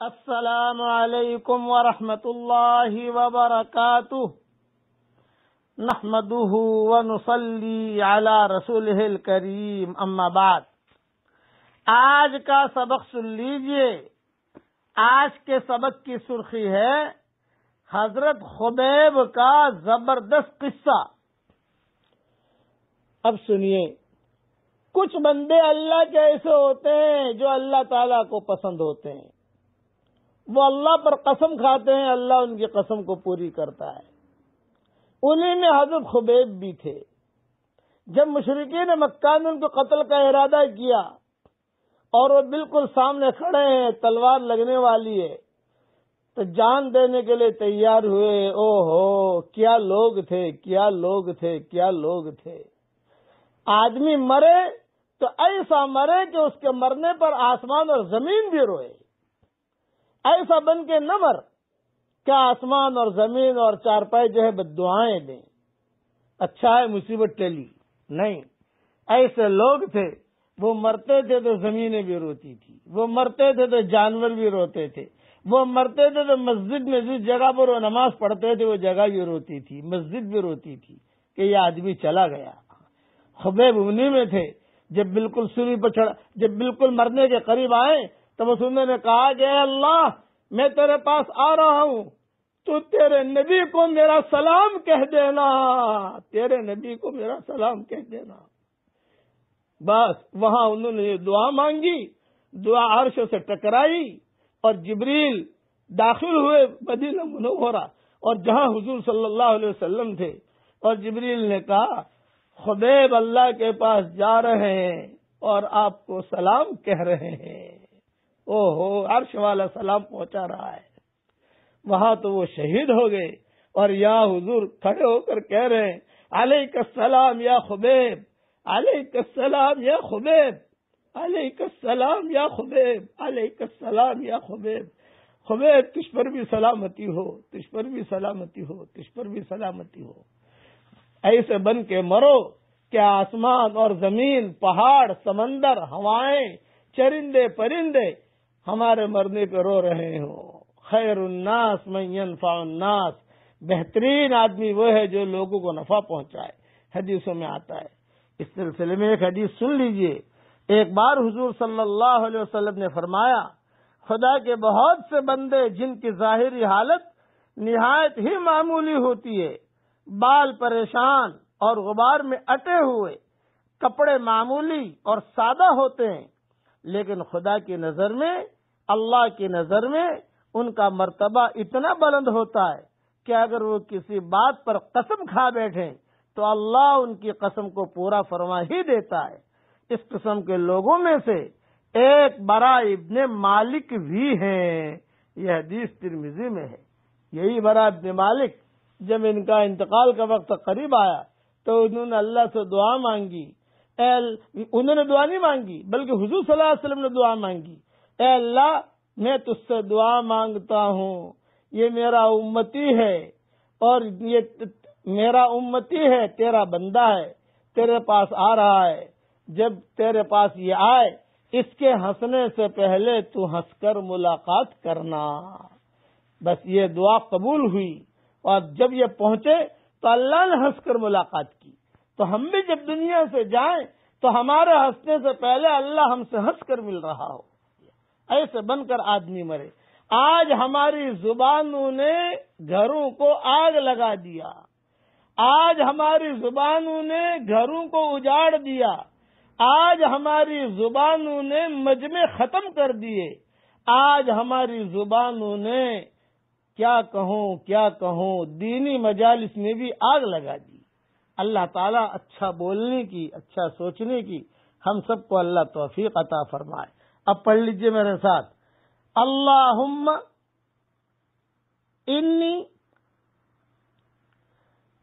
السلام علیکم ورحمۃ اللہ وبرکاتہ نحمده ونصلی علی رسولہ الکریم اما بعد۔ آج کا سبق سن لیجئے۔ آج کے سبق کی سرخی ہے حضرت خبیب کا زبردست قصہ۔ اب سنیے، کچھ بندے اللہ کے ایسے ہوتے ہیں جو اللہ تعالیٰ کو پسند ہوتے ہیں، وہ اللہ پر قسم کھاتے ہیں، اللہ ان کی قسم کو پوری کرتا ہے۔ انہی میں حضرت خبیب بھی تھے۔ جب مشرکین مکہ نے ان کو قتل کا ارادہ کیا اور وہ بالکل سامنے کھڑے ہیں، تلوار لگنے والی ہے، تو جان دینے کے لیے تیار ہوئے۔ او ہو، کیا لوگ تھے، کیا لوگ تھے، کیا لوگ تھے۔ آدمی مرے تو ایسا مرے کہ اس کے مرنے پر آسمان اور زمین بھی روئے۔ ایسا بن کے نہ مر کیا آسمان اور زمین اور چارپائی جو ہے بددعائیں دیں، اچھا ہے مصیبت ٹلی۔ نہیں، ایسے لوگ تھے، وہ مرتے تھے تو زمینیں بھی روتی تھی، وہ مرتے تھے تو جانور بھی روتے تھے، وہ مرتے تھے تو مسجد میں جس جگہ پر وہ نماز پڑھتے تھے وہ جگہ بھی روتی تھی، مسجد بھی روتی تھی کہ یہ آدمی چلا گیا۔ خبیب انہی میں تھے۔ جب بالکل سولی پر چڑھا، جب بالکل مرنے کے قریب آئے تو اس نے کہا کہ اے اللہ، میں تیرے پاس آ رہا ہوں، تو تیرے نبی کو میرا سلام کہہ دینا، تیرے نبی کو میرا سلام کہہ دینا۔ بس وہاں انہوں نے یہ دعا مانگی، دعا عرش سے ٹکرائی اور جبریل داخل ہوئے مدینہ منورہ، اور جہاں حضور صلی اللہ علیہ وسلم تھے، اور جبریل نے کہا خبیب اللہ کے پاس جا رہے ہیں اور آپ کو سلام کہہ رہے ہیں۔ او ہو، عرش والا سلام پہنچا رہا ہے۔ وہاں تو وہ شہید ہو گئے، اور یا حضور کھڑے ہو کر کہہ رہے ہیں علیک السلام یا خبیب، علیک السلام یا خبیب، علیک السلام یا خبیب، علیک السلام یا خبیب۔ خبیب تجھ پر بھی سلامتی ہو، تجھ پر بھی سلامتی ہو، تجھ پر بھی سلامتی ہو۔ ایسے بن کے مرو کہ آسمان اور زمین، پہاڑ، سمندر، ہوائیں، چرندے پرندے ہمارے مرنے پہ رو رہے ہوں۔ خیر الناس من ينفع الناس، بہترین آدمی وہ ہے جو لوگوں کو نفع پہنچائے، حدیثوں میں آتا ہے۔ اس سلسلے میں ایک حدیث سن لیجئے۔ ایک بار حضور صلی اللہ علیہ وسلم نے فرمایا، خدا کے بہت سے بندے جن کی ظاہری حالت نہایت ہی معمولی ہوتی ہے، بال پریشان اور غبار میں اٹے ہوئے، کپڑے معمولی اور سادہ ہوتے ہیں، لیکن خدا کی نظر میں، اللہ کی نظر میں ان کا مرتبہ اتنا بلند ہوتا ہے کہ اگر وہ کسی بات پر قسم کھا بیٹھیں تو اللہ ان کی قسم کو پورا فرما ہی دیتا ہے۔ اس قسم کے لوگوں میں سے ایک برا ابن مالک بھی ہیں۔ یہ حدیث ترمذی میں ہے۔ یہی برا ابن مالک جب ان کا انتقال کا وقت قریب آیا تو انہوں نے اللہ سے دعا مانگی۔ انہوں نے دعا نہیں مانگی بلکہ حضور صلی اللہ علیہ وسلم نے دعا مانگی، اے اللہ میں تجھ سے دعا مانگتا ہوں، یہ میرا امتی ہے، اور یہ میرا امتی ہے، تیرا بندہ ہے، تیرے پاس آ رہا ہے، جب تیرے پاس یہ آئے اس کے ہنسنے سے پہلے تو ہنس کر ملاقات کرنا۔ بس یہ دعا قبول ہوئی، اور جب یہ پہنچے تو اللہ نے ہنس کر ملاقات کی۔ تو ہم بھی جب دنیا سے جائیں تو ہمارے ہنسنے سے پہلے اللہ ہم سے ہنس کر مل رہا ہو، ایسے بن کر آدمی مرے۔ آج ہماری زبانوں نے گھروں کو آگ لگا دیا، آج ہماری زبانوں نے گھروں کو اجاڑ دیا، آج ہماری زبانوں نے مجمع ختم کر دیے، آج ہماری زبانوں نے کیا کہوں دینی مجالس میں بھی آگ لگا دی۔ اللہ تعالیٰ اچھا بولنے کی، اچھا سوچنے کی ہم سب کو اللہ توفیق عطا فرمائے۔ اب پڑھ لیجئے میرے ساتھ، اللہم انی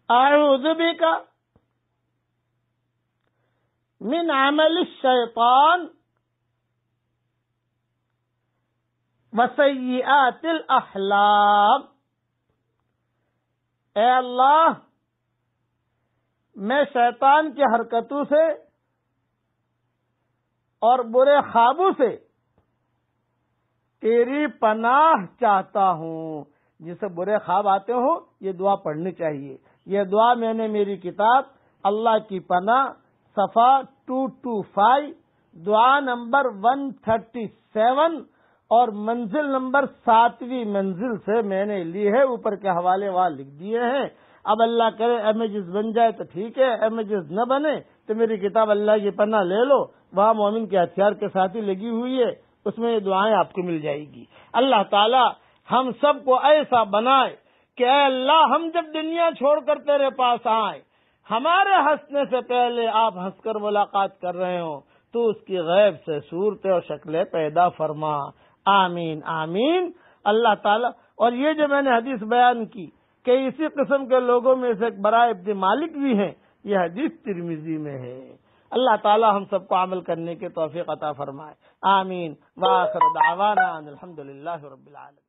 اعوذ بک من عمل الشیطان وسیئات الاحلام۔ اے اللہ، میں شیطان کی حرکتوں سے اور برے خوابوں سے تیری پناہ چاہتا ہوں. جسے برے خواب آتے ہوں یہ دعا پڑھنی چاہیے. یہ دعا میں نے میری کتاب اللہ کی پناہ صفحہ 225 دعا نمبر 137 اور منزل نمبر 7ویں منزل سے میں نے لی ہے. اوپر کے حوالے وہاں لکھ دیے ہیں. اب اللہ کرے امیجز بن جائے تو ٹھیک ہے، امیجز نہ بنے تو میری کتاب اللہ کی پناہ لے لو. وہاں مومن کے ہتھیار کے ساتھ ہی لگی ہوئی ہے، اس میں یہ دعائیں آپ کو مل جائے گی. اللہ تعالی ہم سب کو ایسا بنائے کہ اے اللہ ہم جب دنیا چھوڑ کر تیرے پاس آئیں، ہمارے ہنسنے سے پہلے آپ ہنس کر ملاقات کر رہے ہوں تو اس کی غیب سے صورتیں اور شکلیں پیدا فرما. آمین آمین. اللہ تعالی اور یہ جو میں نے حدیث بیان کی کہ اسی قسم کے لوگوں میں سے ایک برائے ابن مالک بھی ہیں، یہ حدیث ترمذی میں ہے. اللہ تعالی ہم سب کو عمل کرنے کے توفیق عطا فرمائے. آمین. وآخر دعوانا ان الحمدللہ رب العالمین.